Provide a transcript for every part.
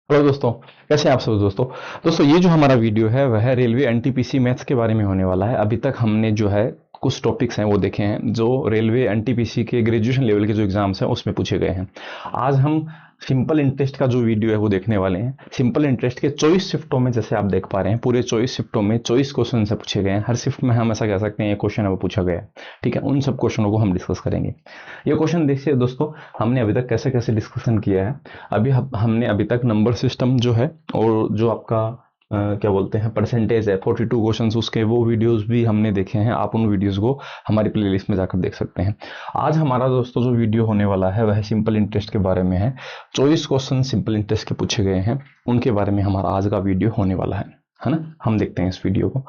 Hello दोस्तों, कैसे हैं आप सब दोस्तों। ये जो हमारा वीडियो है वह है रेलवे एनटीपीसी मैथ्स के बारे में होने वाला है। अभी तक हमने जो है कुछ टॉपिक्स हैं वो देखे हैं जो रेलवे एनटीपीसी के ग्रेजुएशन लेवल के जो एग्जाम्स हैं उसमें पूछे गए हैं। आज हम सिंपल इंटरेस्ट का जो वीडियो है वो देखने वाले हैं। सिंपल इंटरेस्ट के 24 शिफ्टों में जैसे आप देख पा रहे हैं, पूरे 24 शिफ्टों में 24 क्वेश्चन से पूछे गए हैं। हर शिफ्ट में हम ऐसा कह सकते हैं एक क्वेश्चन है वो पूछा गया है। ठीक है, उन सब क्वेश्चनों को हम डिस्कस करेंगे। ये क्वेश्चन देखिए दोस्तों, हमने अभी तक कैसे कैसे डिस्कशन किया है। हमने अभी तक नंबर सिस्टम जो है और जो आपका क्या बोलते हैं परसेंटेज है 42 क्वेश्चंस, उसके वो वीडियोस भी हमने देखे हैं। आप उन वीडियोस को हमारी प्लेलिस्ट में जाकर देख सकते हैं। आज हमारा दोस्तों जो वीडियो होने वाला है वह सिंपल इंटरेस्ट के बारे में है। 24 क्वेश्चन सिंपल इंटरेस्ट के पूछे गए हैं, उनके बारे में हमारा आज का वीडियो होने वाला है ना। हम देखते हैं इस वीडियो को।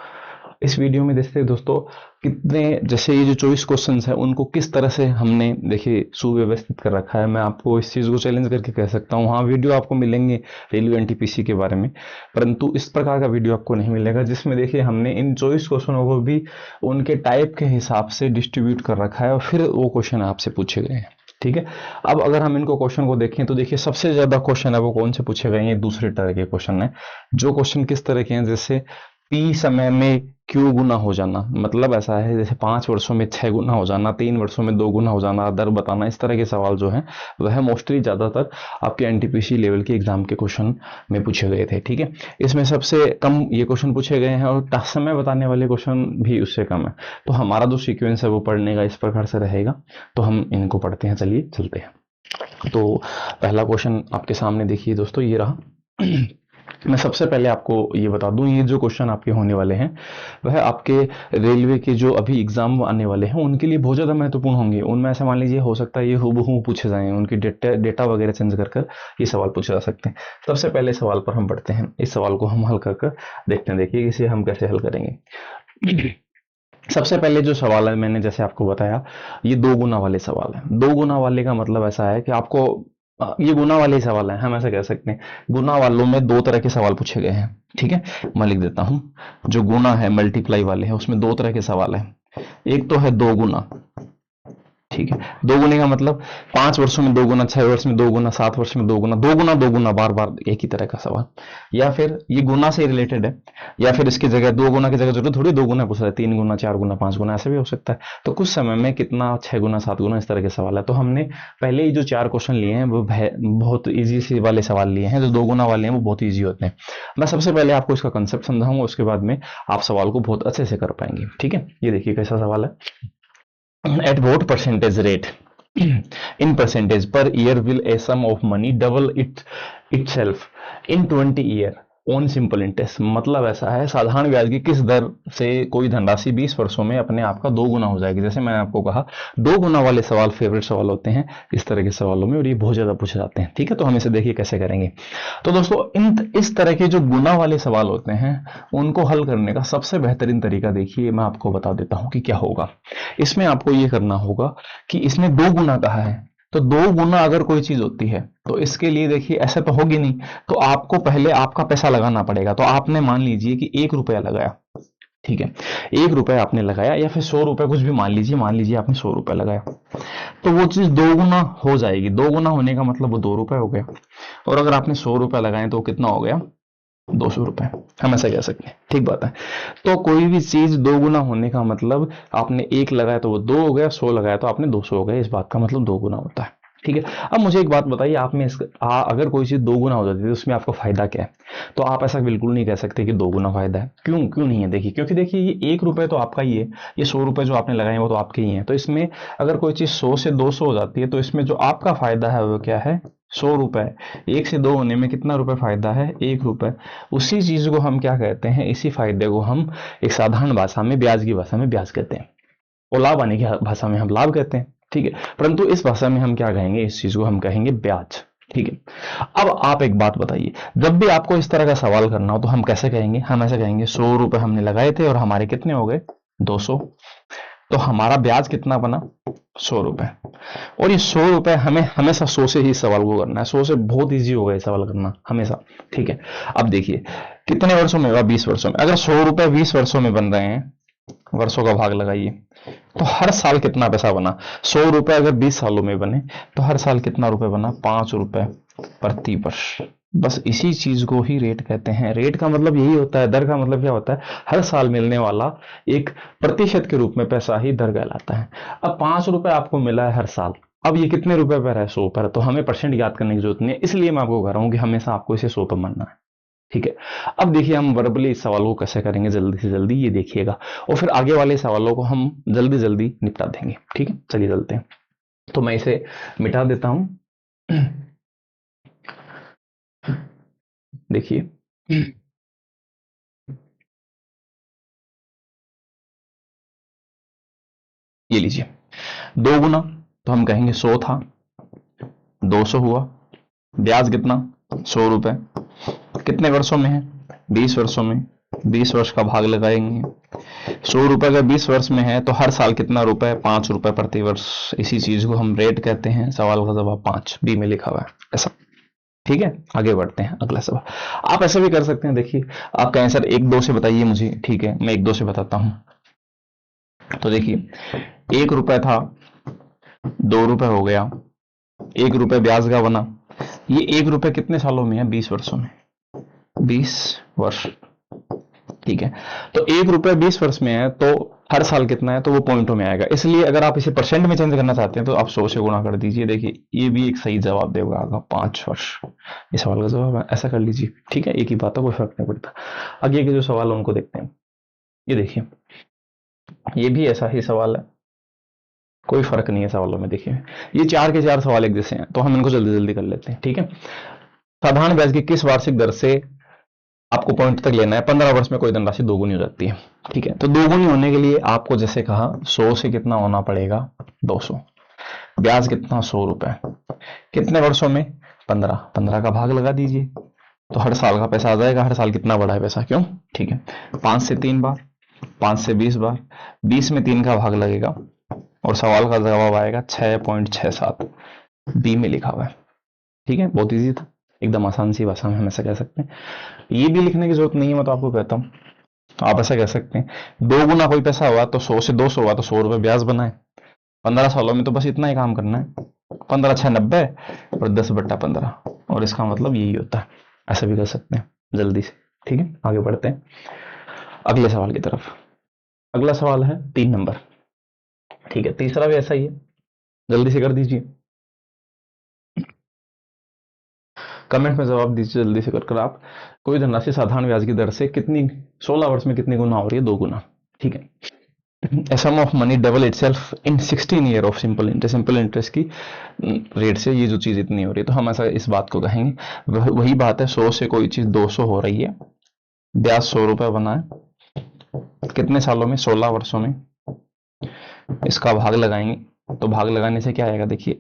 इस वीडियो में देखते हैं दोस्तों कितने, जैसे ये जो 24 क्वेश्चंस है उनको किस तरह से हमने देखिए सुव्यवस्थित कर रखा है। मैं आपको इस चीज़ को चैलेंज करके कह सकता हूँ, हाँ वीडियो आपको मिलेंगे रेलवे एनटीपीसी के बारे में, परंतु इस प्रकार का वीडियो आपको नहीं मिलेगा जिसमें देखिए हमने इन 24 क्वेश्चनों को भी उनके टाइप के हिसाब से डिस्ट्रीब्यूट कर रखा है और फिर वो क्वेश्चन आपसे पूछे गए हैं। ठीक है, अब अगर हम इनको क्वेश्चन को देखें तो देखिए सबसे ज्यादा क्वेश्चन है वो कौन से पूछे गए हैं। दूसरे तरह के क्वेश्चन है। जो क्वेश्चन किस तरह के हैं, जैसे पी समय में क्यों गुना हो जाना, मतलब ऐसा है जैसे 5 वर्षों में 6 गुना हो जाना, 3 वर्षों में 2 गुना हो जाना, दर बताना, इस तरह के सवाल जो है वह मोस्टली ज्यादातर आपके एनटीपीसी लेवल के एग्जाम के क्वेश्चन में पूछे गए थे। ठीक है, इसमें सबसे कम ये क्वेश्चन पूछे गए हैं और समय बताने वाले क्वेश्चन भी उससे कम है। तो हमारा जो सीक्वेंस है वो पढ़ने का इस प्रकार से रहेगा। तो हम इनको पढ़ते हैं, चलिए चलते हैं। तो पहला क्वेश्चन आपके सामने देखिए दोस्तों, ये रहा। मैं सबसे पहले आपको ये बता दूं, ये जो क्वेश्चन आपके होने वाले हैं वह आपके रेलवे के जो अभी एग्जाम आने वाले हैं उनके लिए बहुत ज़्यादा महत्वपूर्ण होंगे। उनमें ऐसे मान लीजिए हो सकता है ये हूबहू पूछे जाएं, उनकी डेटा वगैरह चेंज कर कर ये सवाल पूछे जा सकते हैं। सबसे पहले सवाल पर हम बढ़ते हैं। इस सवाल को हम हल कर कर देखते हैं, देखिए इसे हम कैसे हल करेंगे। सबसे पहले जो सवाल है मैंने जैसे आपको बताया, ये 2 गुना वाले सवाल है। 2 गुना वाले का मतलब ऐसा है कि आपको ये गुना वाले ही सवाल है, हम ऐसा कह सकते हैं। गुना वालों में 2 तरह के सवाल पूछे गए हैं। ठीक है, मैं लिख देता हूं। जो गुना है मल्टीप्लाई वाले हैं उसमें 2 तरह के सवाल है। एक तो है 2 गुना। ठीक है, 2 गुने का मतलब 5 वर्षों में 2 गुना, 6 वर्ष में 2 गुना, 7 वर्ष में 2 गुना, 2 गुना 2 गुना, बार बार एक ही तरह का सवाल। या फिर ये गुना से रिलेटेड है, या फिर इसकी जगह 2 गुना की जगह जरूर थोड़ी 2 गुना पूछ रहा है, 3 गुना, 4 गुना, 5 गुना, ऐसे भी हो सकता है। तो कुछ समय में कितना, 6 गुना, 7 गुना, इस तरह के सवाल है। तो हमने पहले ही जो 4 क्वेश्चन लिए हैं वो बहुत ईजी से वाले सवाल लिए हैं। जो 2 गुना वाले हैं वो बहुत ईजी होते हैं। मैं सबसे पहले आपको इसका कंसेप्ट समझाऊंगा, उसके बाद में आप सवाल को बहुत अच्छे से कर पाएंगे। ठीक है, ये देखिए कैसा सवाल है। At what percentage rate in percentage per year will a sum of money double itself in 20 year on simple interest. मतलब ऐसा है साधारण ब्याज की किस दर से कोई धनराशि 20 वर्षों में अपने आप का 2 गुना हो जाएगी। जैसे मैंने आपको कहा 2 गुना वाले सवाल फेवरेट सवाल होते हैं इस तरह के सवालों में, और ये बहुत ज्यादा पूछे जाते हैं। ठीक है, तो हम इसे देखिए कैसे करेंगे। तो दोस्तों इस तरह के जो गुना वाले सवाल होते हैं उनको हल करने का सबसे बेहतरीन तरीका देखिए मैं आपको बता देता हूं कि क्या होगा। इसमें आपको ये करना होगा कि इसने 2 गुना कहा है, तो 2 गुना अगर कोई चीज होती है तो इसके लिए देखिए ऐसा तो होगी नहीं, तो आपको पहले आपका पैसा लगाना पड़ेगा। तो आपने मान लीजिए कि 1 रुपया लगाया। ठीक है, 1 रुपया आपने लगाया, या फिर 100 रुपए, कुछ भी मान लीजिए आपने 100 रुपया लगाया, तो वो चीज 2 गुना हो जाएगी। 2 गुना होने का मतलब वो 2 रुपए हो गया। और अगर आपने 100 रुपया लगाए तो कितना हो गया, 200 रुपए। हम ऐसा कह सकते हैं, ठीक बात है। तो कोई भी चीज 2 गुना होने का मतलब आपने 1 लगाया तो वो 2 हो गया, 100 लगाया तो आपने 200 हो गया। इस बात का मतलब 2 गुना होता है। ठीक है, अब मुझे एक बात बताइए, आप में अगर कोई चीज 2 गुना हो जाती है तो उसमें आपको फायदा क्या है। तो आप ऐसा बिल्कुल नहीं कह सकते कि 2 गुना फायदा है। क्यों क्यों नहीं है, देखिए क्योंकि देखिए ये 1 रुपए तो आपका ही है, ये 100 रुपए जो आपने लगाए वो तो आपके ही है। तो इसमें अगर कोई चीज 100 से 200 हो जाती है तो इसमें जो आपका फायदा है वो क्या है, 100 रुपए। 1 से 2 होने में कितना रुपए फायदा है, 1 रुपए। उसी चीज को हम क्या कहते हैं, इसी फायदे को हम एक साधारण भाषा में, ब्याज की भाषा में ब्याज कहते हैं, और लाभ आने की भाषा में हम लाभ कहते हैं। ठीक है, परंतु इस भाषा में हम क्या कहेंगे, इस चीज को हम कहेंगे ब्याज। ठीक है, अब आप एक बात बताइए, जब भी आपको इस तरह का सवाल करना हो तो हम कैसे कहेंगे, हम ऐसे कहेंगे 100 रुपए हमने लगाए थे और हमारे कितने हो गए, 200। तो हमारा ब्याज कितना बना, 100 रुपए। और ये 100 रुपए हमें हमेशा 100 से ही सवाल को करना है। 100 से बहुत इजी होगा ये सवाल करना हमेशा। ठीक है, अब देखिए कितने वर्षों में होगा, 20 वर्षों में। अगर 100 रुपए 20 वर्षों में बन रहे हैं, वर्षों का भाग लगाइए, तो हर साल कितना पैसा बना। 100 रुपए अगर 20 सालों में बने तो हर साल कितना रुपए बना, 5 रुपए प्रति वर्ष। बस इसी चीज को ही रेट कहते हैं। रेट का मतलब यही होता है, दर का मतलब क्या होता है, हर साल मिलने वाला एक प्रतिशत के रूप में पैसा ही दर कहलाता है। अब 5 रुपए आपको मिला है हर साल, अब ये कितने रुपए पर है, 100 पर, तो हमें परसेंट याद करने की जरूरत नहीं है, इसलिए मैं आपको कह रहा हूं कि हमेशा आपको इसे 100 पर मानना है। ठीक है। अब देखिए हम वर्बली इस सवालों को कैसे करेंगे जल्दी से जल्दी, ये देखिएगा, और फिर आगे वाले सवालों को हम जल्दी जल्दी निपटा देंगे। ठीक है, चलिए चलते हैं। तो मैं इसे मिटा देता हूं। देखिए, ये लीजिए, 2 गुना, तो हम कहेंगे 100 था, 200 हुआ, ब्याज कितना, 100 रुपए, कितने वर्षों में है, 20 वर्षों में, 20 वर्ष का भाग लगाएंगे, 100 रुपए अगर 20 वर्ष में है तो हर साल कितना रुपए, 5 रुपए प्रति वर्ष, इसी चीज को हम रेट कहते हैं। सवाल का जवाब 5 बी में लिखा हुआ है ऐसा। ठीक है, आगे बढ़ते हैं, अगला सवाल। आप ऐसा भी कर सकते हैं, देखिए आपका आंसर 1 2 से बताइए मुझे। ठीक है, मैं 1 2 से बताता हूं। तो देखिए, 1 रुपए था, 2 रुपए हो गया, 1 रुपए ब्याज का बना, ये 1 रुपए कितने सालों में है, 20 वर्षों में, 20 वर्ष। ठीक है, तो 1 रुपए 20 वर्ष में है तो हर साल कितना है, तो वो पॉइंटों में आएगा, इसलिए अगर आप इसे परसेंट में चेंज करना चाहते हैं तो आप 100 से गुणा कर दीजिए। देखिए ये भी एक सही जवाब देगा, 5 वर्ष, इस सवाल का जवाब है, ऐसा कर लीजिए। ठीक है, एक ही बात है, कोई फर्क नहीं पड़ता। आगे के जो सवाल है उनको देखते हैं। ये देखिए, ये भी ऐसा ही सवाल है, कोई फर्क नहीं है सवालों में। देखिए ये 4 के 4 सवाल एक जैसे हैं, तो हम इनको जल्दी जल्दी कर लेते हैं। ठीक है, साधारण ब्याज की किस वार्षिक दर से आपको पॉइंट तक लेना है, 15 वर्ष में कोई धनराशि दोगुनी हो जाती है। ठीक है, तो दोगुनी होने के लिए आपको जैसे कहा 100 से कितना होना पड़ेगा, 200, ब्याज कितना, 100 रुपए, कितने वर्षों में, 15, 15 का भाग लगा दीजिए, तो हर साल का पैसा आ जाएगा। हर साल कितना बढ़ा है पैसा, क्यों, ठीक है, 5 से 3 बार, 5 से 20 बार, 20 में 3 का भाग लगेगा, और सवाल का जवाब आएगा 6.67, बी में लिखा हुआ है। ठीक है, बहुत इजी था, एकदम आसान सी भाषा में हम ऐसा कह सकते हैं। ये भी लिखने की जरूरत नहीं है, मैं तो आपको कहता हूँ, आप ऐसा कह सकते हैं 2 गुना कोई पैसा हुआ तो 100 से 200 हुआ तो 100 रुपए ब्याज बना है, 15 सालों में तो बस इतना ही काम करना है, 15 6 90 और 10/15, और इसका मतलब यही होता है। ऐसा भी कर सकते हैं जल्दी से। ठीक है, आगे बढ़ते हैं अगले सवाल की तरफ। अगला सवाल है 3 नंबर। ठीक है, तीसरा भी ऐसा ही है, जल्दी से कर दीजिए, कमेंट में जवाब दीजिए जल्दी से कर आप। कोई धनराशि साधारण ब्याज की दर से कितनी, 16 वर्ष में कितनी गुना हो रही है, 2 गुना। ठीक है, a sum of money double itself in 16 year of simple interest, simple interest की रेट से ये जो चीज इतनी हो रही है, तो हम ऐसा इस बात को कहेंगे, वही बात है, 100 से कोई चीज 200 हो रही है, ब्याज 100 रुपए बना है, कितने सालों में, 16 वर्षों में, इसका भाग लगाएंगे, तो भाग लगाने से क्या आएगा, देखिए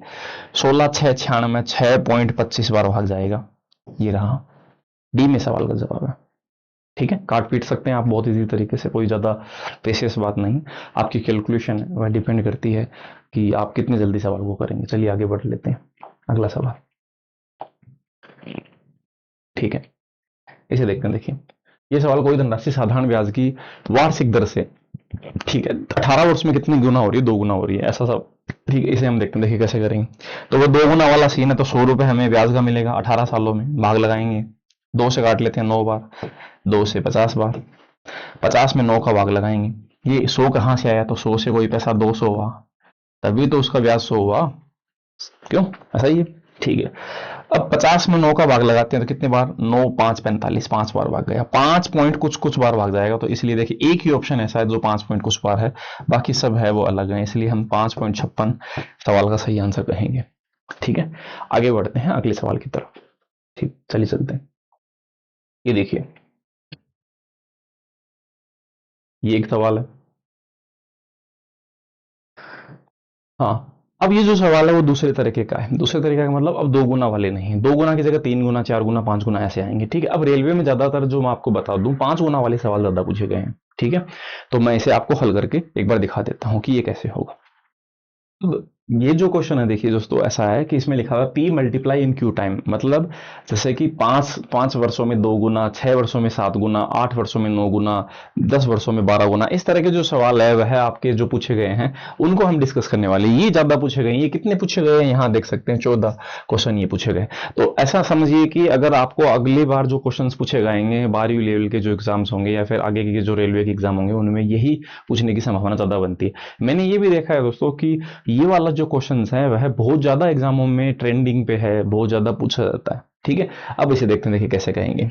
16 6 96, 6.25 बार भाग जाएगा, ये रहा, डी में सवाल का जवाब है। ठीक है, काट पीट सकते हैं आप बहुत इजी तरीके से, कोई ज़्यादा पेशेंस बात नहीं, आपकी कैलकुलेशन है वह डिपेंड करती है कि आप कितनी जल्दी सवाल को करेंगे। चलिए आगे बढ़ लेते हैं, अगला सवाल। ठीक है, इसे देखते हैं। देखिए ये सवाल, कोई धनराशि साधारण ब्याज की वार्षिक दर से, ठीक है, 18 वर्ष में कितनी गुना हो रही है, 2 गुना हो रही है, ऐसा सब। ठीक है, इसे हम देखते हैं, देखिए कैसे करेंगे। तो वो 2 गुना वाला सीन है, तो 100 रुपए हमें ब्याज का मिलेगा 18 सालों में, भाग लगाएंगे, 2 से काट लेते हैं 9 बार, 2 से 50 बार, 50 में 9 का भाग लगाएंगे। ये 100 कहाँ से आया, तो 100 से कोई पैसा 200 हुआ, तभी तो उसका ब्याज 100 हुआ, क्यों, ऐसा ही है। ठीक है, अब 50 में 9 का भाग लगाते हैं तो कितने बार, 9 5 45, 5 बार भाग गया, 5 पॉइंट कुछ कुछ बार भाग जाएगा, तो इसलिए देखिए एक ही ऑप्शन ऐसा है जो 5 पॉइंट कुछ बार है, बाकी सब है वो अलग है, इसलिए हम 5.56 सवाल का सही आंसर कहेंगे। ठीक है, आगे बढ़ते हैं अगले सवाल की तरफ। ठीक, चलिए चलते हैं। ये देखिए, ये एक सवाल है, हाँ, अब ये जो सवाल है वो दूसरे तरीके का है। दूसरे तरीके का मतलब अब 2 गुना वाले नहीं, 2 गुना की जगह 3 गुना, 4 गुना, 5 गुना ऐसे आएंगे। ठीक है, अब रेलवे में ज्यादातर जो मैं आपको बता दूं 5 गुना वाले सवाल ज्यादा पूछे गए हैं। ठीक है, तो मैं इसे आपको हल करके एक बार दिखा देता हूं कि ये कैसे होगा। तो ये जो क्वेश्चन है देखिए दोस्तों, ऐसा है कि इसमें लिखा हुआ है P multiply in Q time, मतलब जैसे कि 5 वर्षों में 2 गुना, 6 वर्षों में 7 गुना, 8 वर्षों में 9 गुना, 10 वर्षों में 12 गुना, इस तरह के जो सवाल है वह आपके जो पूछे गए हैं उनको हम डिस्कस करने वाले हैं। ये ज्यादा पूछे गए हैं। ये कितने पूछे गए हैं यहाँ देख सकते हैं, 14 क्वेश्चन ये पूछे गए। तो ऐसा समझिए कि अगर आपको अगली बार जो क्वेश्चन पूछे जाएंगे 12वीं लेवल के जो एग्जाम्स होंगे या फिर आगे के जो रेलवे के एग्जाम होंगे, उनमें यही पूछने की संभावना ज्यादा बनती है। मैंने ये भी देखा है दोस्तों कि ये वाला जो क्वेश्चंस है वह बहुत ज्यादा एग्जामों में ट्रेंडिंग पे है, बहुत ज्यादा पूछा जाता है। ठीक है, अब इसे देखते हैं, देखिए कैसे कहेंगे।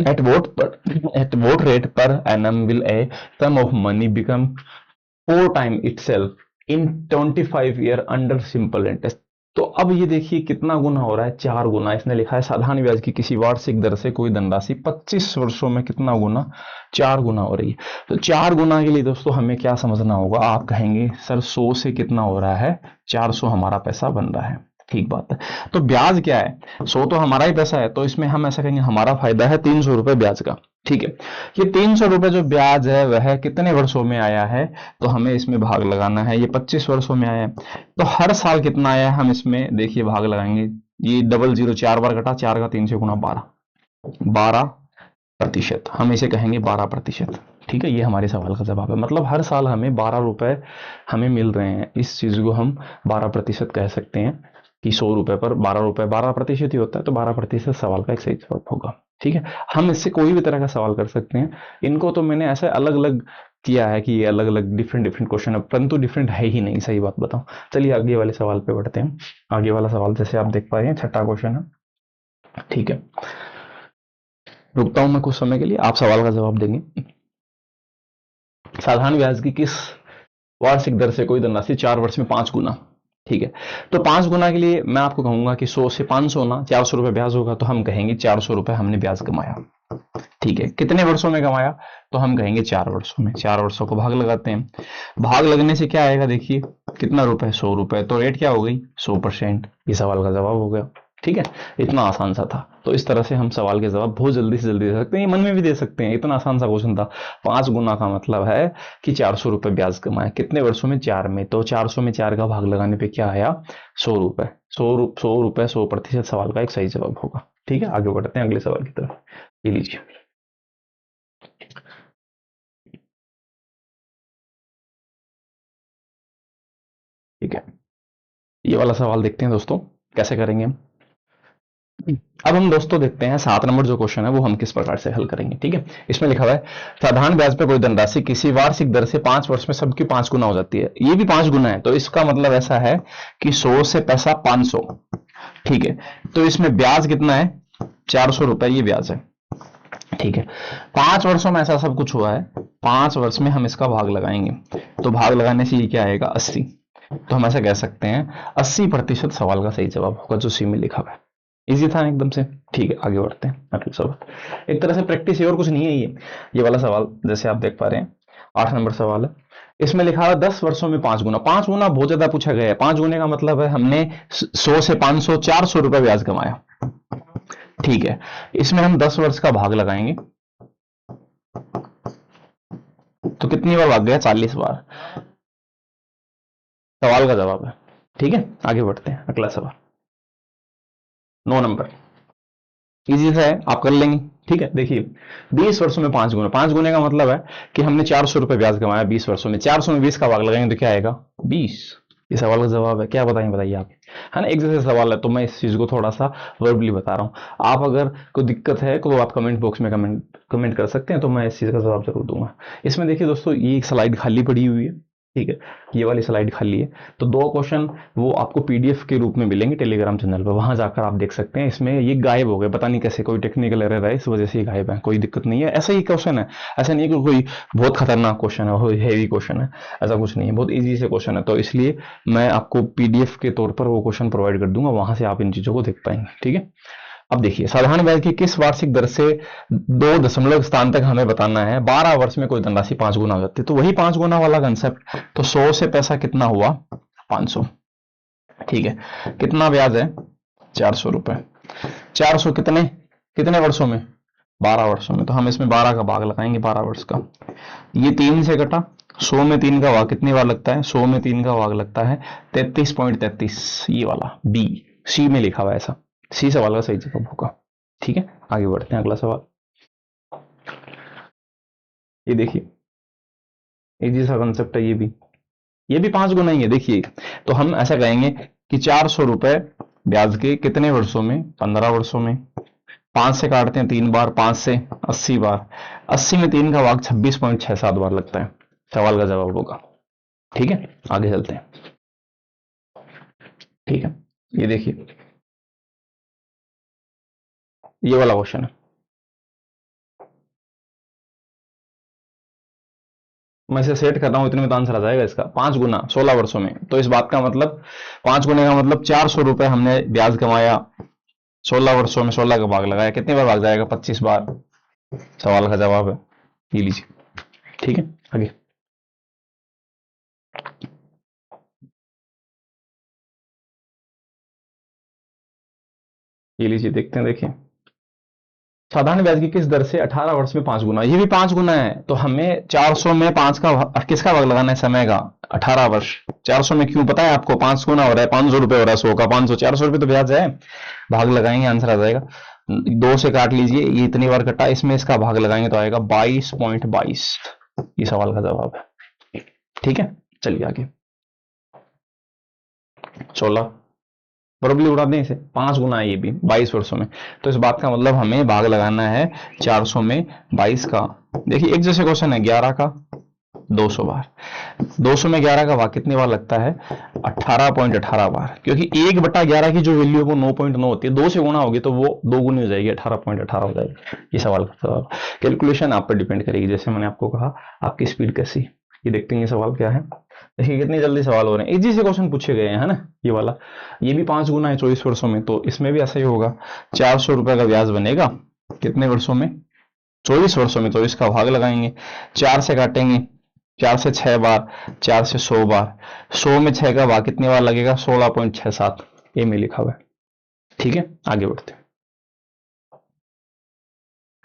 At what rate per annum will a sum of money become 4 time itself in 25 year under simple interest. तो अब ये देखिए कितना गुना हो रहा है, 4 गुना। इसने लिखा है साधारण ब्याज की किसी वार्षिक दर से कोई धनराशि 25 वर्षों में कितना गुना, 4 गुना हो रही है। तो 4 गुना के लिए दोस्तों हमें क्या समझना होगा, आप कहेंगे सर 100 से कितना हो रहा है, 400 हमारा पैसा बन रहा है। ठीक बात है। तो ब्याज क्या है, 100 तो हमारा ही पैसा है, तो इसमें हम ऐसा कहेंगे हमारा फायदा है 300 रुपए ब्याज का। ठीक है, ये 300 रुपए जो ब्याज है वह कितने वर्षों में आया है, तो हमें इसमें भाग लगाना है। ये 25 वर्षों में आया है, तो हर साल कितना आया है हम इसमें देखिए भाग लगाएंगे। ये डबल जीरो 4 बार कटा, 4 का 3 से गुना 12, 12%, हम इसे कहेंगे 12%। ठीक है, ये हमारे सवाल का जवाब है। मतलब हर साल हमें 12 रुपए हमें मिल रहे हैं, इस चीज को हम 12% कह सकते हैं कि 100 रुपए पर 12 रुपए 12% ही होता है, तो 12% सवाल का एक सही जवाब होगा। ठीक है, हम इससे कोई भी तरह का सवाल कर सकते हैं। इनको तो मैंने ऐसे अलग अलग किया है कि ये अलग अलग डिफरेंट डिफरेंट क्वेश्चन है, परंतु डिफरेंट है ही नहीं, सही बात बताऊं। चलिए आगे वाले सवाल पे बढ़ते हैं। आगे वाला सवाल जैसे आप देख पा रहे हैं 6ठा क्वेश्चन है। ठीक है, रुकता हूं मैं कुछ समय के लिए, आप सवाल का जवाब देंगे। साधारण ब्याज की किस वार्षिक दर से कोई धनराशि 4 वर्ष में 5 गुना। ठीक है, तो 5 गुना के लिए मैं आपको कहूंगा कि 100 से 500 ना, 400 रुपए ब्याज होगा, तो हम कहेंगे 400 रुपए हमने ब्याज कमाया। ठीक है, कितने वर्षों में कमाया, तो हम कहेंगे 4 वर्षों में। 4 वर्षों को भाग लगाते हैं, भाग लगने से क्या आएगा देखिए, कितना रुपए, 100 रुपए, तो रेट क्या हो गई 100%। ये सवाल का जवाब हो गया। ठीक है, इतना आसान सा था। तो इस तरह से हम सवाल के जवाब बहुत जल्दी से जल्दी दे सकते हैं, मन में भी दे सकते हैं, इतना आसान सा क्वेश्चन था। 5 गुना का मतलब है कि 400 रुपए ब्याज कमाए, कितने वर्षों में, 4 में, तो 400 में 4 का भाग लगाने पे क्या आया, 100 रुपए। 100 रुपए 100% सवाल का एक सही जवाब होगा। ठीक है, आगे बढ़ते हैं अगले सवाल की तरफ। ये लीजिए, ठीक है, ये वाला सवाल देखते हैं दोस्तों कैसे करेंगे हम। अब हम दोस्तों देखते हैं 7 नंबर जो क्वेश्चन है वो हम किस प्रकार से हल करेंगे। ठीक है, इसमें लिखा हुआ है साधारण ब्याज पे कोई धनराशि किसी वार्षिक दर से 5 वर्ष में सबकी 5 गुना हो जाती है। ये भी 5 गुना है, तो इसका मतलब ऐसा है कि 100 से पैसा 500। ठीक है, तो इसमें ब्याज कितना है, 400 रुपए ये ब्याज है। ठीक है, 5 वर्षों में ऐसा सब कुछ हुआ है, 5 वर्ष में हम इसका भाग लगाएंगे, तो भाग लगाने से ये क्या आएगा 80। तो हम ऐसा कह सकते हैं 80% सवाल का सही जवाब होगा जो सी में लिखा हुआ है। इजी था एकदम से। ठीक है, आगे बढ़ते हैं अगले सवाल। एक तरह से प्रैक्टिस है और कुछ नहीं है। ये वाला सवाल जैसे आप देख पा रहे हैं 8 नंबर सवाल है। इसमें लिखा है 10 वर्षों में 5 गुना। 5 गुना बहुत ज्यादा पूछा गया है। 5 गुने का मतलब है हमने 100 से 500 400 रुपए ब्याज कमाया। ठीक है, इसमें हम 10 वर्ष का भाग लगाएंगे, तो कितनी बार भाग गया, 40 बार। सवाल का जवाब है। ठीक है, आगे बढ़ते हैं अगला सवाल 9 नंबर। इजी सा है, आप कर लेंगे। ठीक है, देखिए 20 वर्षों में 5 गुना। 5 गुने का मतलब है कि हमने 400 रुपए ब्याज कमाया 20 वर्षों में। 400 में 20 का भाग लगाएंगे तो क्या आएगा 20। ये सवाल का जवाब है। क्या बताएं, बताइए आप। है ना, एक जैसे सवाल है, तो मैं इस चीज को थोड़ा सा वर्बली बता रहा हूँ। आप अगर कोई दिक्कत है तो आप कमेंट बॉक्स में कमेंट कर सकते हैं, तो मैं इस चीज का जवाब जरूर दूंगा। इसमें देखिए दोस्तों, ये एक स्लाइड खाली पड़ी हुई है। ठीक है, ये वाली स्लाइड खाली है, तो 2 क्वेश्चन वो आपको पीडीएफ के रूप में मिलेंगे टेलीग्राम चैनल पर, वहां जाकर आप देख सकते हैं। इसमें ये गायब हो गए, पता नहीं कैसे, कोई टेक्निकल एरर है, इस वजह से ये गायब है। कोई दिक्कत नहीं है, ऐसा ही क्वेश्चन है। ऐसा नहीं है कि कोई बहुत खतरनाक क्वेश्चन है, हेवी क्वेश्चन है, ऐसा कुछ नहीं है। बहुत ईजी से क्वेश्चन है, तो इसलिए मैं आपको पीडीएफ के तौर पर वो क्वेश्चन प्रोवाइड कर दूंगा, वहां से आप इन चीजों को देख पाएंगे। ठीक है, अब देखिए साधारण ब्याज की किस वार्षिक दर से 2 दशमलव स्थान तक हमें बताना है 12 वर्ष में कोई धनराशि 5 गुना हो जाती है। तो वही 5 गुना वाला कंसेप्ट, तो 100 से पैसा कितना हुआ 500। ठीक है, कितना ब्याज है 400 रुपए। 400 कितने कितने वर्षों में, 12 वर्षों में, तो हम इसमें 12 का भाग लगाएंगे 12 वर्ष का। ये 3 से कटा, 100 में 3 का भाग कितनी बार लगता है? 100 में 3 का भाग लगता है 33.33, ये वाला बी, सी में लिखा हुआ है ऐसा, सी सवाल का सही जवाब होगा। ठीक है, आगे बढ़ते हैं, अगला सवाल। ये देखिए, इजी सा कंसेप्ट है ये भी 5 गुना ही है। देखिए, तो हम ऐसा कहेंगे कि 400 रुपए ब्याज के कितने वर्षों में? 15 वर्षों में। 5 से काटते हैं 3 बार, 5 से 80 बार, 80 में 3 का भाग 26.67 बार लगता है, सवाल का जवाब होगा। ठीक है, आगे चलते हैं। ठीक है, ये देखिए, ये वाला क्वेश्चन है, मैं इसे सेट कर रहा हूं, इतने में तो आंसर आ जाएगा इसका। 5 गुना 16 वर्षों में, तो इस बात का मतलब 5 गुने का मतलब 400 रुपए हमने ब्याज कमाया 16 वर्षों में, 16 का भाग लगाया, कितने बार भाग जाएगा? 25 बार, सवाल का जवाब है, ये लीजिए। ठीक है, आगे। ये लीजिए, देखते हैं, देखिए, साधारण ब्याज की किस दर से 18 वर्ष में 5 गुना? ये भी 5 गुना है, तो हमें 400 में 5 का किसका भाग लगाना है? समय का, 18 वर्ष। 400 में क्यों पता है आपको? 5 गुना हो रहा है, 500 रुपए हो रहा है, 100 का 500, 400 रुपए तो ब्याज है, भाग लगाएंगे आंसर आ जाएगा। 2 से काट लीजिए, ये इतनी बार कटा, इसमें इसका भाग लगाएंगे तो आएगा 22.22, ये सवाल का जवाब है। ठीक है, चलिए आगे। 16 बराबरी उड़ा दें इसे, 5 गुना है ये भी 22 वर्षों में, तो इस बात का मतलब हमें भाग लगाना है 400 में 22 का। देखिए, एक जैसे क्वेश्चन है, 11 का 200 बार, 200 में 11 का भाग कितनी बार लगता है? 18.18 बार, क्योंकि 1/11 की जो वैल्यू है वो 9.9 होती है, 2 से गुणा होगी तो वो 2 गुनी हो जाएगी, 18.18 हो जाएगी। ये सवाल का जवाब। कैलकुलेशन आप पर डिपेंड करेगी, जैसे मैंने आपको कहा, आपकी स्पीड कैसी। ये देखते हैं ये सवाल क्या है। देखिए कितनी जल्दी सवाल हो रहे हैं, इजी से क्वेश्चन पूछे गए हैं, है ना। ये वाला, ये भी 5 गुना है 24 वर्षों में, तो इसमें भी ऐसा ही होगा। 400 रुपए का ब्याज बनेगा कितने वर्षों में? 24 वर्षों में, तो इसका भाग लगाएंगे, 4 से काटेंगे, 4 से 6 बार, 4 से 100 बार, 100 में 6 का भाग कितनी बार लगेगा? 16.67, ए में लिखा हुआ है। ठीक है, आगे बढ़ते हैं।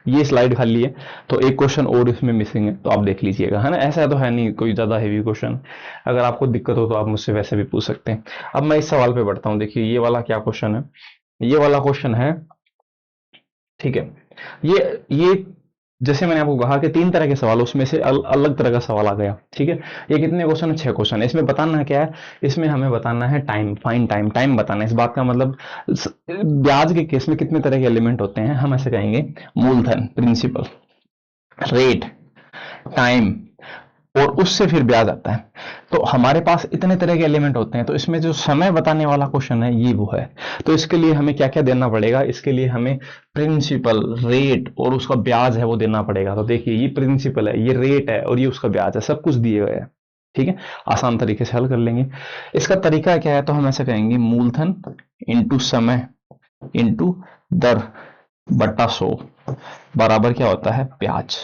ये स्लाइड खाली है, तो एक क्वेश्चन और इसमें मिसिंग है, तो आप देख लीजिएगा, है ना। ऐसा तो है नहीं कोई ज्यादा हेवी क्वेश्चन, अगर आपको दिक्कत हो तो आप मुझसे वैसे भी पूछ सकते हैं। अब मैं इस सवाल पे बढ़ता हूँ। देखिए, ये वाला क्या क्वेश्चन है? ये वाला क्वेश्चन है, ठीक है, ये जैसे मैंने आपको कहा कि 3 तरह के सवाल, उसमें से अलग तरह का सवाल आ गया। ठीक है, ये कितने क्वेश्चन है? 6 क्वेश्चन है। इसमें बताना क्या है? इसमें हमें बताना है टाइम, फाइन टाइम, टाइम बताना है। इस बात का मतलब ब्याज के केस में कितने तरह के एलिमेंट होते हैं, हम ऐसे कहेंगे, मूलधन, प्रिंसिपल, रेट, टाइम, और उससे फिर ब्याज आता है। तो हमारे पास इतने तरह के एलिमेंट होते हैं, तो इसमें जो समय बताने वाला क्वेश्चन है ये वो है। तो इसके लिए हमें क्या क्या देना पड़ेगा? इसके लिए हमें प्रिंसिपल, रेट और उसका ब्याज है वो देना पड़ेगा। तो देखिए, ये प्रिंसिपल है, ये रेट है और ये उसका ब्याज है, सब कुछ दिए गए हैं। ठीक है, आसान तरीके से हल कर लेंगे। इसका तरीका क्या है? तो हम ऐसे कहेंगे, मूलधन इंटू समय इंटू दर बट्टा 100 बराबर क्या होता है? ब्याज।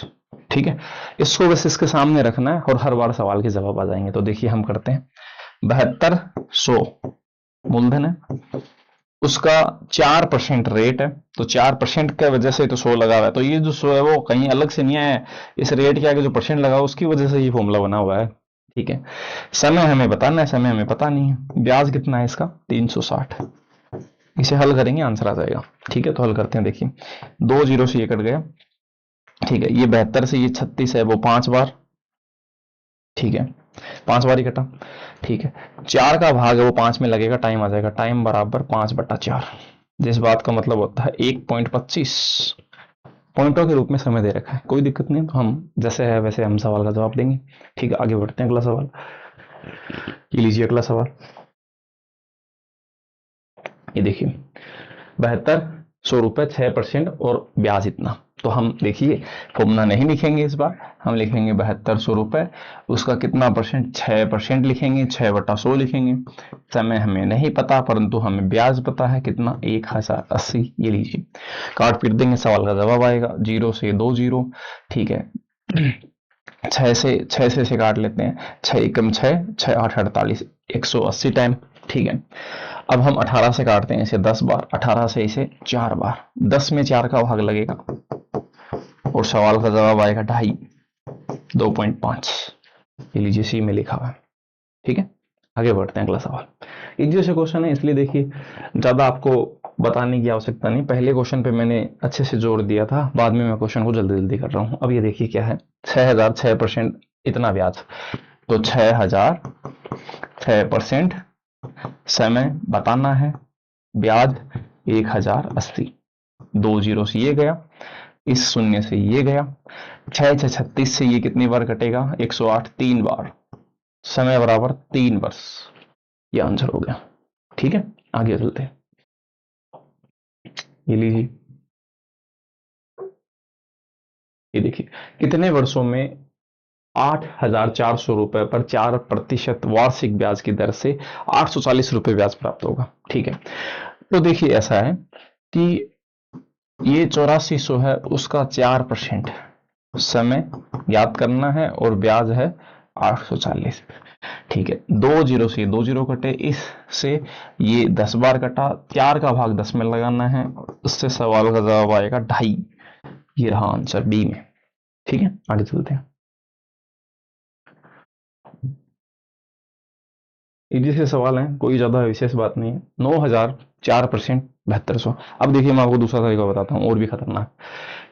ठीक है, इसको बस इसके सामने रखना है और हर बार सवाल के जवाब आ जाएंगे। तो देखिए, हम करते हैं, 7200 मूलधन है, उसका 4% रेट है, तो 4% की वजह से तो 100 लगा हुआ है, तो ये जो 100 है वो कहीं अलग से नहीं आया है, इस रेट के आगे जो परसेंट लगा उसकी वजह से ये फॉर्मूला बना हुआ है। ठीक है, समय हमें बताना है, समय हमें पता नहीं है। ब्याज कितना है इसका? 360, इसे हल करेंगे आंसर आ जाएगा। ठीक है, तो हल करते हैं। देखिए, 2 जीरो से ये कट गया। ठीक है, ये 72 से ये 36 है, वो 5 बार, ठीक है, 5 बार ही कटा। ठीक है, 4 का भाग है वो 5 में लगेगा, टाइम आ जाएगा, टाइम बराबर 5/4, जिस बात का मतलब होता है 1.25 पॉइंटों के रूप में समय दे रखा है। कोई दिक्कत नहीं, तो हम जैसे है वैसे हम सवाल का जवाब देंगे। ठीक है, आगे बढ़ते हैं, अगला सवाल। ये लीजिए अगला सवाल। ये देखिए, 7200 रुपए, 6% और ब्याज इतना। तो हम देखिए, फॉर्मूला नहीं लिखेंगे इस बार, हम लिखेंगे 7200 रुपए, उसका कितना परसेंट? 6% लिखेंगे, 6/100 लिखेंगे। समय हमें नहीं पता, परंतु हमें ब्याज पता है, कितना? 1080। ये लीजिए, काट पीट देंगे, सवाल का जवाब आएगा। 0 से 2 जीरो, ठीक है, 6 से काट लेते हैं, 6 एकम 6, 6 8 48, 180 टाइम। ठीक है, अब हम 18 से काटते हैं इसे 10 बार, 18 से इसे 4 बार, 10 में 4 का भाग लगेगा और सवाल का जवाब आएगा 2.5, 2.5। ये लीजिए सी में लिखा हुआ है। ठीक है, आगे बढ़ते हैं अगला सवाल। इजी से क्वेश्चन है, इसलिए देखिए ज़्यादा आपको बताने की आवश्यकता नहीं। पहले क्वेश्चन पे मैंने अच्छे से जोर दिया था, बाद में मैं क्वेश्चन को जल्दी जल्दी कर रहा हूँ। अब ये देखिए क्या है, 6,000 6% इतना ब्याज, तो 6,000 6%, समय बताना है, ब्याज 1,080, 2 जीरो से ये गया, इस शून्य से ये गया, 6 6 36 से ये कितनी बार कटेगा, 108 3 बार, समय बराबर 3 वर्ष। ये आंसर हो गया। ठीक है, आगे चलते हैं। ये लीजिए, ये देखिए कितने वर्षों में 8,400 रुपए पर 4% वार्षिक ब्याज की दर से 840 रुपए ब्याज प्राप्त होगा। ठीक है, तो देखिए ऐसा है कि ये 8400 है, उसका 4%, समय याद करना है, और ब्याज है 840। ठीक है, 2 जीरो से 2 जीरो कटे, इस से ये 10 बार कटा, 4 का भाग 10 में लगाना है, उससे सवाल का जवाब आएगा 2.5। ये रहा आंसर बी में। ठीक है, आगे चलते हैं। इजी से सवाल है, कोई ज्यादा विशेष बात नहीं है। 9,000 4% 7200। अब देखिए मैं आपको दूसरा तरीका बताता हूँ और भी खतरनाक।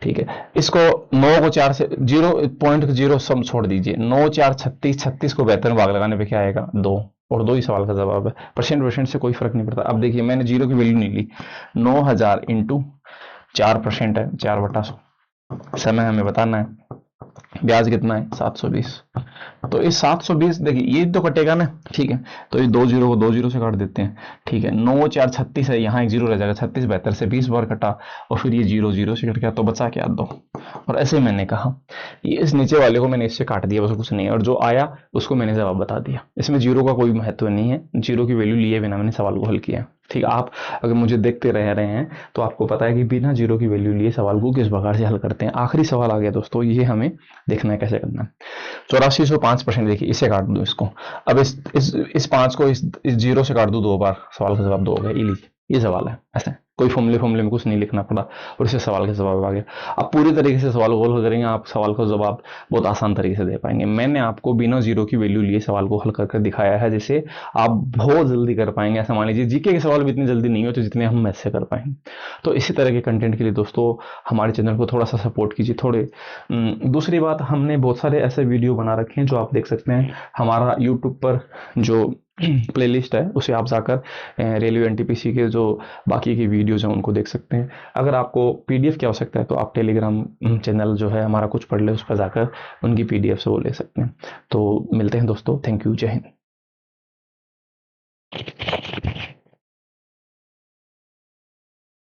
ठीक है, इसको 9 को 4 से 0.0 सम छोड़ दीजिए, 9 4 36, 36 को 72 में भाग लगाने पे क्या आएगा, 2, और 2 ही सवाल का जवाब है। परसेंट से कोई फर्क नहीं पड़ता। अब देखिए मैंने जीरो की वैल्यू नहीं ली, 9,000 इंटू 4% है, 4/100, समय हमें बताना है, ब्याज कितना है 720। तो इस 720 देखिए ये तो कटेगा ना। ठीक है, तो ये 2 जीरो को 2 जीरो से काट देते हैं। ठीक है, 9 4 36 है, यहाँ एक जीरो रह जाएगा, 36 72 से 20 बार कटा, और फिर ये जीरो जीरो से कट गया, तो बचा क्या 2। और ऐसे मैंने कहा ये इस नीचे वाले को मैंने इससे काट दिया, बस कुछ नहीं है, और जो आया उसको मैंने जवाब बता दिया। इसमें जीरो का कोई महत्व नहीं है, जीरो की वैल्यू लिए बिना मैंने सवाल को हल किया। ठीक है, आप अगर मुझे देखते रह रहे हैं तो आपको पता है कि बिना जीरो की वैल्यू लिए सवाल को किस प्रकार से हल करते हैं। आखिरी सवाल आ गया दोस्तों, ये हमें देखना है कैसे करना है। 8405%, देखिए इसे काट दो इसको। अब इस 5 को इस जीरो से काट दो 2 बार, सवाल का जवाब 2 हो गया। ये लीजिए, ये सवाल है। ऐसे कोई फॉर्मूले में कुछ नहीं लिखना पड़ा, और इससे सवाल का जवाब आ गया। आप पूरी तरीके से सवाल को हल करेंगे, आप सवाल का जवाब बहुत आसान तरीके से दे पाएंगे। मैंने आपको बिना जीरो की वैल्यू लिए सवाल को हल करके दिखाया है, जिसे आप बहुत जल्दी कर पाएंगे। ऐसा मान लीजिए जीके के सवाल भी इतनी जल्दी नहीं होते जितने हम मैथ से कर पाएंगे। तो इसी तरह के कंटेंट के लिए दोस्तों हमारे चैनल को थोड़ा सा सपोर्ट कीजिए। दूसरी बात, हमने बहुत सारे ऐसे वीडियो बना रखे हैं जो आप देख सकते हैं। हमारा यूट्यूब पर जो प्लेलिस्ट है उसे आप जाकर रेलवे एनटीपीसी के जो बाकी की वीडियोज हैं उनको देख सकते हैं। अगर आपको पीडीएफ की आवश्यकता है तो आप टेलीग्राम चैनल जो है हमारा कुछ पढ़ ले, उस पर जाकर उनकी पीडीएफ से वो ले सकते हैं। तो मिलते हैं दोस्तों, थैंक यू, जय हिंद।